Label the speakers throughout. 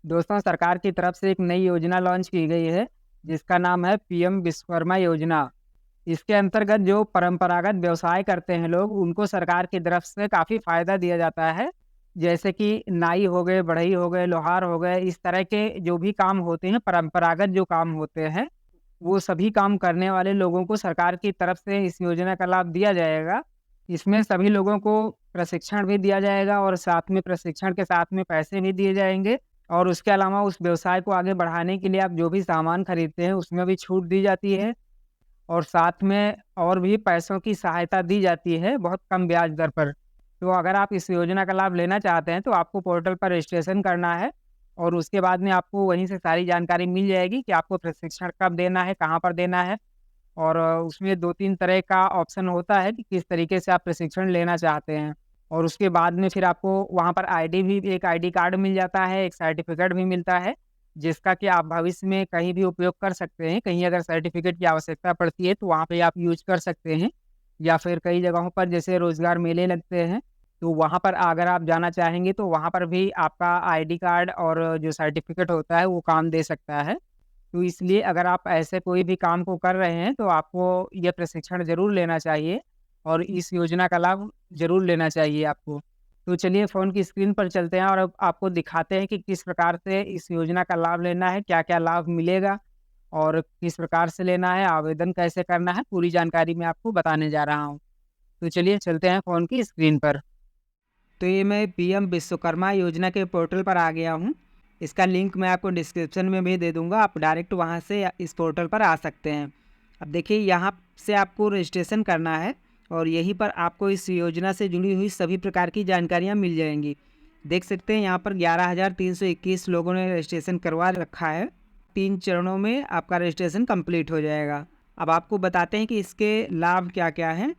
Speaker 1: दोस्तों, सरकार की तरफ से एक नई योजना लॉन्च की गई है, जिसका नाम है पीएम विश्वकर्मा योजना। इसके अंतर्गत जो परंपरागत व्यवसाय करते हैं लोग, उनको सरकार की तरफ से काफ़ी फ़ायदा दिया जाता है। जैसे कि नाई हो गए, बढ़ई हो गए, लोहार हो गए, इस तरह के जो भी काम होते हैं, परंपरागत जो काम होते हैं, वो सभी काम करने वाले लोगों को सरकार की तरफ से इस योजना का लाभ दिया जाएगा। इसमें सभी लोगों को प्रशिक्षण भी दिया जाएगा और साथ में प्रशिक्षण के साथ में पैसे भी दिए जाएँगे। और उसके अलावा उस व्यवसाय को आगे बढ़ाने के लिए आप जो भी सामान खरीदते हैं, उसमें भी छूट दी जाती है और साथ में और भी पैसों की सहायता दी जाती है, बहुत कम ब्याज दर पर। तो अगर आप इस योजना का लाभ लेना चाहते हैं, तो आपको पोर्टल पर रजिस्ट्रेशन करना है और उसके बाद में आपको वहीं से सारी जानकारी मिल जाएगी कि आपको प्रशिक्षण कब देना है, कहाँ पर देना है और उसमें 2-3 तरह का ऑप्शन होता है कि किस तरीके से आप प्रशिक्षण लेना चाहते हैं। और उसके बाद में फिर आपको वहाँ पर आईडी भी एक आईडी कार्ड मिल जाता है, एक सर्टिफ़िकेट भी मिलता है, जिसका कि आप भविष्य में कहीं भी उपयोग कर सकते हैं। कहीं अगर सर्टिफ़िकेट की आवश्यकता पड़ती है, तो वहाँ पे आप यूज़ कर सकते हैं या फिर कई जगहों पर जैसे रोज़गार मेले लगते हैं, तो वहाँ पर अगर आप जाना चाहेंगे, तो वहाँ पर भी आपका आईडी कार्ड और जो सर्टिफ़िकेट होता है, वो काम दे सकता है। तो इसलिए अगर आप ऐसे कोई भी काम को कर रहे हैं, तो आपको ये प्रशिक्षण ज़रूर लेना चाहिए और इस योजना का लाभ ज़रूर लेना चाहिए आपको। तो चलिए फ़ोन की स्क्रीन पर चलते हैं और अब आपको दिखाते हैं कि किस प्रकार से इस योजना का लाभ लेना है, क्या-क्या लाभ मिलेगा और किस प्रकार से लेना है, आवेदन कैसे करना है, पूरी जानकारी मैं आपको बताने जा रहा हूँ। तो चलिए चलते हैं फ़ोन की स्क्रीन पर। तो ये मैं पीएम विश्वकर्मा योजना के पोर्टल पर आ गया हूँ। इसका लिंक मैं आपको डिस्क्रिप्शन में भी दे दूँगा, आप डायरेक्ट वहाँ से इस पोर्टल पर आ सकते हैं। अब देखिए यहाँ से आपको रजिस्ट्रेशन करना है और यहीं पर आपको इस योजना से जुड़ी हुई सभी प्रकार की जानकारियाँ मिल जाएँगी। देख सकते हैं यहाँ पर 11,321 लोगों ने रजिस्ट्रेशन करवा रखा है। 3 चरणों में आपका रजिस्ट्रेशन कंप्लीट हो जाएगा। अब आपको बताते हैं कि इसके लाभ क्या-क्या हैं।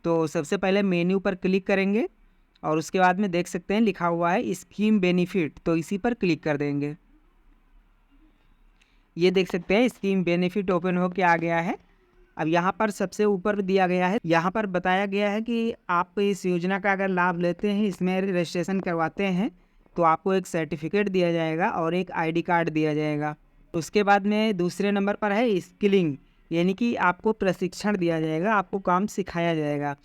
Speaker 1: तो सबसे पहले मेन्यू पर क्लिक करेंगे और उसके बाद में देख सकते हैं लिखा हुआ है स्कीम बेनिफिट, तो इसी पर क्लिक कर देंगे। ये देख सकते हैं स्कीम बेनिफिट ओपन होके आ गया है। अब यहाँ पर सबसे ऊपर दिया गया है, यहाँ पर बताया गया है कि आप इस योजना का अगर लाभ लेते हैं, इसमें रजिस्ट्रेशन करवाते हैं, तो आपको एक सर्टिफिकेट दिया जाएगा और एक आईडी कार्ड दिया जाएगा। उसके बाद में दूसरे नंबर पर है स्किलिंग, यानी कि आपको प्रशिक्षण दिया जाएगा, आपको काम सिखाया जाएगा।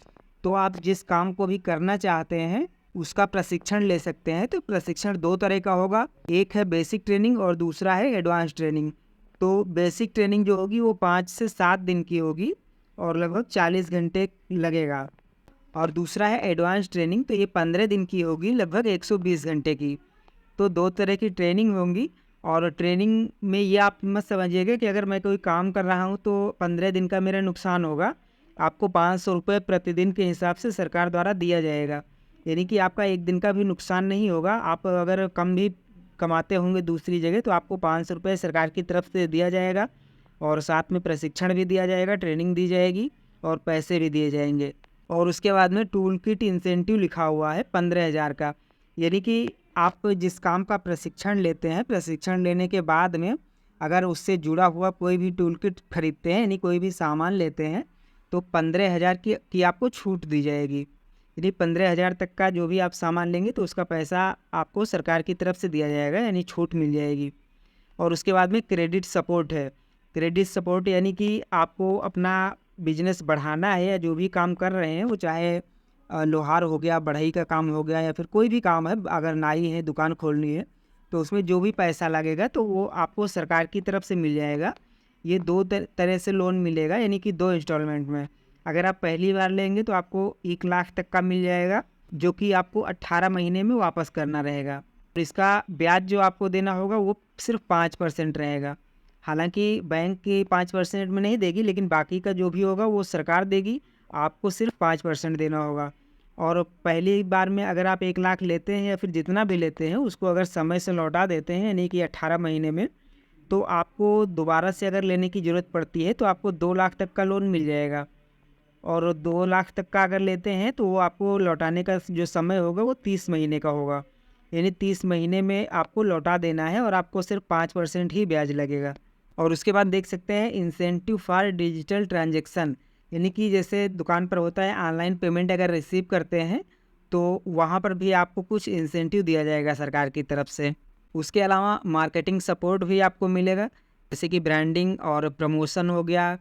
Speaker 1: तो आप जिस काम को भी करना चाहते हैं, उसका प्रशिक्षण ले सकते हैं। तो प्रशिक्षण 2 तरह का होगा, एक है बेसिक ट्रेनिंग और दूसरा है एडवांस ट्रेनिंग। तो बेसिक ट्रेनिंग जो होगी वो 5 से 7 दिन की होगी और लगभग 40 घंटे लगेगा और दूसरा है एडवांस ट्रेनिंग, तो ये 15 दिन की होगी, लगभग 120 घंटे की। तो 2 तरह की ट्रेनिंग होंगी और ट्रेनिंग में ये आप मत समझिएगा कि अगर मैं कोई काम कर रहा हूँ तो 15 दिन का मेरा नुकसान होगा। आपको 500 रुपये प्रतिदिन के हिसाब से सरकार द्वारा दिया जाएगा। यानी कि आपका 1 दिन का भी नुकसान नहीं होगा। आप अगर कम भी कमाते होंगे दूसरी जगह, तो आपको 500 रुपये सरकार की तरफ से दिया जाएगा और साथ में प्रशिक्षण भी दिया जाएगा, ट्रेनिंग दी जाएगी और पैसे भी दिए जाएंगे। और उसके बाद में टूल किट इंसेंटिव लिखा हुआ है 15,000 का। यानी कि आप जिस काम का प्रशिक्षण लेते हैं, प्रशिक्षण लेने के बाद में अगर उससे जुड़ा हुआ कोई भी टूल किट खरीदते हैं, यानी कोई भी सामान लेते हैं, तो 15,000 की आपको छूट दी जाएगी। यानी 15,000 तक का जो भी आप सामान लेंगे, तो उसका पैसा आपको सरकार की तरफ से दिया जाएगा, यानी छूट मिल जाएगी। और उसके बाद में क्रेडिट सपोर्ट है। क्रेडिट सपोर्ट यानी कि आपको अपना बिजनेस बढ़ाना है या जो भी काम कर रहे हैं, वो चाहे लोहार हो गया, बढ़ई का काम हो गया या फिर कोई भी काम है, अगर नाई है, दुकान खोलनी है, तो उसमें जो भी पैसा लगेगा तो वो आपको सरकार की तरफ से मिल जाएगा। ये 2 तरह से लोन मिलेगा, यानी कि 2 इंस्टॉलमेंट में। अगर आप पहली बार लेंगे तो आपको 1 लाख तक का मिल जाएगा, जो कि आपको 18 महीने में वापस करना रहेगा। और इसका ब्याज जो आपको देना होगा वो सिर्फ 5% रहेगा। हालांकि बैंक की 5% में नहीं देगी, लेकिन बाकी का जो भी होगा वो सरकार देगी, आपको सिर्फ 5% देना होगा। और पहली बार में अगर आप 1 लाख लेते हैं या फिर जितना भी लेते हैं, उसको अगर समय से लौटा देते हैं, यानी कि 18 महीने में, तो आपको दोबारा से अगर लेने की ज़रूरत पड़ती है तो आपको 2 लाख तक का लोन मिल जाएगा। और 2 लाख तक का अगर लेते हैं तो वो आपको लौटाने का जो समय होगा वो 30 महीने का होगा। यानी 30 महीने में आपको लौटा देना है और आपको सिर्फ 5% ही ब्याज लगेगा। और उसके बाद देख सकते हैं इंसेंटिव फॉर डिजिटल ट्रांजैक्शन, यानी कि जैसे दुकान पर होता है ऑनलाइन पेमेंट अगर रिसीव करते हैं, तो वहाँ पर भी आपको कुछ इंसेंटिव दिया जाएगा सरकार की तरफ से। उसके अलावा मार्केटिंग सपोर्ट भी आपको मिलेगा, जैसे कि ब्रांडिंग और प्रमोशन हो गया,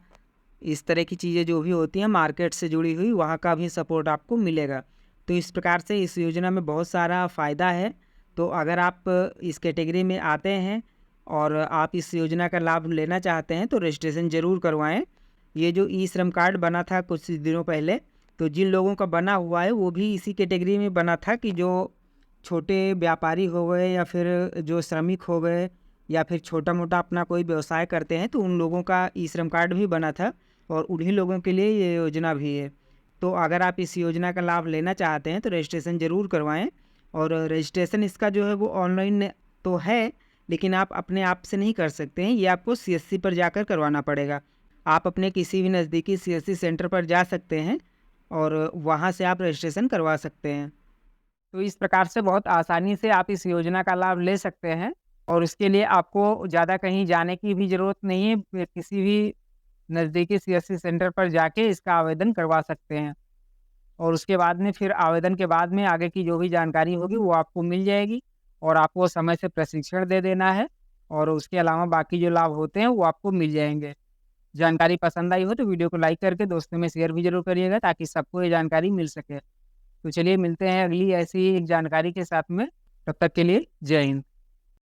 Speaker 1: इस तरह की चीज़ें जो भी होती हैं मार्केट से जुड़ी हुई, वहाँ का भी सपोर्ट आपको मिलेगा। तो इस प्रकार से इस योजना में बहुत सारा फ़ायदा है। तो अगर आप इस कैटेगरी में आते हैं और आप इस योजना का लाभ लेना चाहते हैं तो रजिस्ट्रेशन ज़रूर करवाएँ। ये जो ई श्रम कार्ड बना था कुछ दिनों पहले, तो जिन लोगों का बना हुआ है वो भी इसी कैटेगरी में बना था कि जो छोटे व्यापारी हो गए या फिर जो श्रमिक हो गए या फिर छोटा-मोटा अपना कोई व्यवसाय करते हैं, तो उन लोगों का ई श्रम कार्ड भी बना था और उन्हीं लोगों के लिए ये योजना भी है। तो अगर आप इस योजना का लाभ लेना चाहते हैं तो रजिस्ट्रेशन ज़रूर करवाएँ। और रजिस्ट्रेशन इसका जो है वो ऑनलाइन तो है, लेकिन आप अपने आप से नहीं कर सकते हैं, ये आपको सीएससी पर जाकर करवाना पड़ेगा। आप अपने किसी भी नज़दीकी सीएससी सेंटर पर जा सकते हैं और वहाँ से आप रजिस्ट्रेशन करवा सकते हैं। तो इस प्रकार से बहुत आसानी से आप इस योजना का लाभ ले सकते हैं और इसके लिए आपको ज़्यादा कहीं जाने की भी ज़रूरत नहीं है। किसी भी नज़दीकी सीएससी सेंटर पर जाके इसका आवेदन करवा सकते हैं और उसके बाद में फिर आवेदन के बाद में आगे की जो भी जानकारी होगी वो आपको मिल जाएगी और आपको समय से प्रशिक्षण दे देना है और उसके अलावा बाकी जो लाभ होते हैं वो आपको मिल जाएँगे। जानकारी पसंद आई हो तो वीडियो को लाइक करके दोस्तों में शेयर भी ज़रूर करिएगा ताकि सबको ये जानकारी मिल सके। तो चलिए मिलते हैं अगली ऐसी ही एक जानकारी के साथ में, तब तक के लिए जय हिंद।